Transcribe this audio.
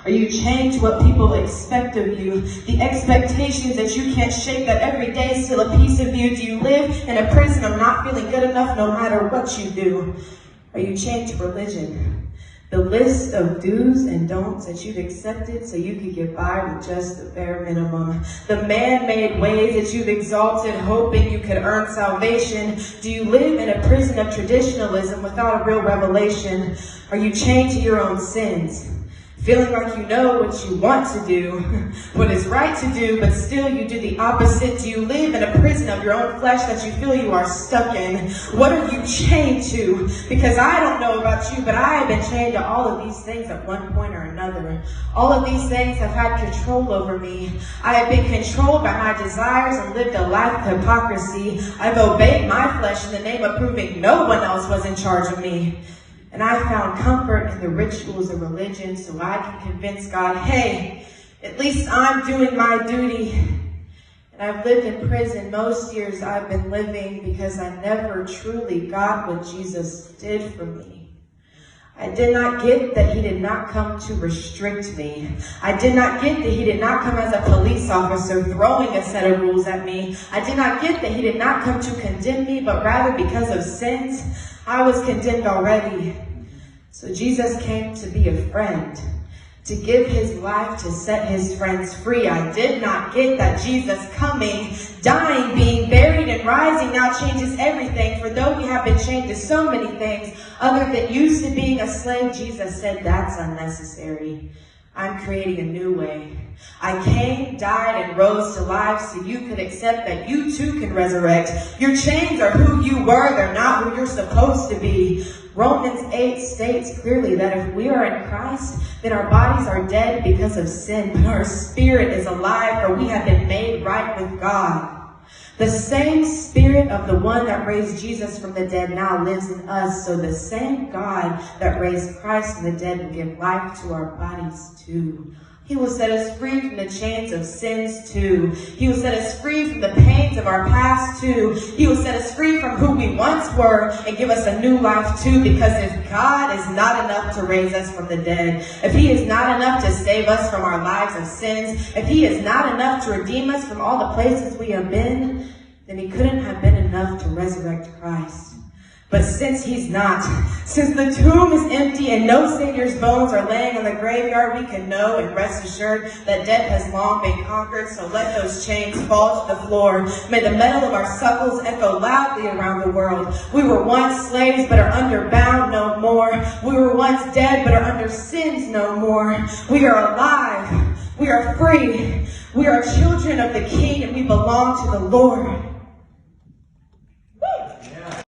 Are you chained to what people expect of you? The expectations that you can't shake, that every day is still a piece of you. Do you live in a prison of not feeling good enough no matter what you do? Are you chained to religion? The list of do's and don'ts that you've accepted so you could get by with just the bare minimum. The man-made ways that you've exalted, hoping you could earn salvation. Do you live in a prison of traditionalism without a real revelation? Are you chained to your own sins? Feeling like you know what you want to do, what is right to do, but still you do the opposite. Do you live in a prison of your own flesh that you feel you are stuck in? What are you chained to? Because I don't know about you, but I have been chained to all of these things at one point or another. All of these things have had control over me. I have been controlled by my desires and lived a life of hypocrisy. I've obeyed my flesh in the name of proving no one else was in charge of me. And I found comfort in the rituals of religion so I can convince God, hey, at least I'm doing my duty. And I've lived in prison most years I've been living because I never truly got what Jesus did for me. I did not get that he did not come to restrict me. I did not get that he did not come as a police officer throwing a set of rules at me. I did not get that he did not come to condemn me, but rather because of sins, I was condemned already. So Jesus came to be a friend, to give his life to set his friends free. I did not get that Jesus coming, dying, being buried, and rising now changes everything. For though we have been chained to so many things other than used to being a slave, Jesus said that's unnecessary. I'm creating a new way. I came, died, and rose to life so you could accept that you too can resurrect. Your chains are who you were, they're not who you're supposed to be. Romans 8 states clearly that if we are in Christ, then our bodies are dead because of sin, but our spirit is alive, for we have been made right with God. The same spirit of the one that raised Jesus from the dead now lives in us, so the same God that raised Christ from the dead will give life to our bodies too. He will set us free from the chains of sins too. He will set us free from the pains of our past too. He will set us free from who we once were and give us a new life too. Because if God is not enough to raise us from the dead, if he is not enough to save us from our lives of sins, if he is not enough to redeem us from all the places we have been, then he couldn't have been enough to resurrect Christ. But since he's not, since the tomb is empty and no Savior's bones are laying on the graveyard, we can know and rest assured that death has long been conquered. So let those chains fall to the floor. May the metal of our suckles echo loudly around the world. We were once slaves but are under bound no more. We were once dead but are under sins no more. We are alive. We are free. We are children of the King and we belong to the Lord.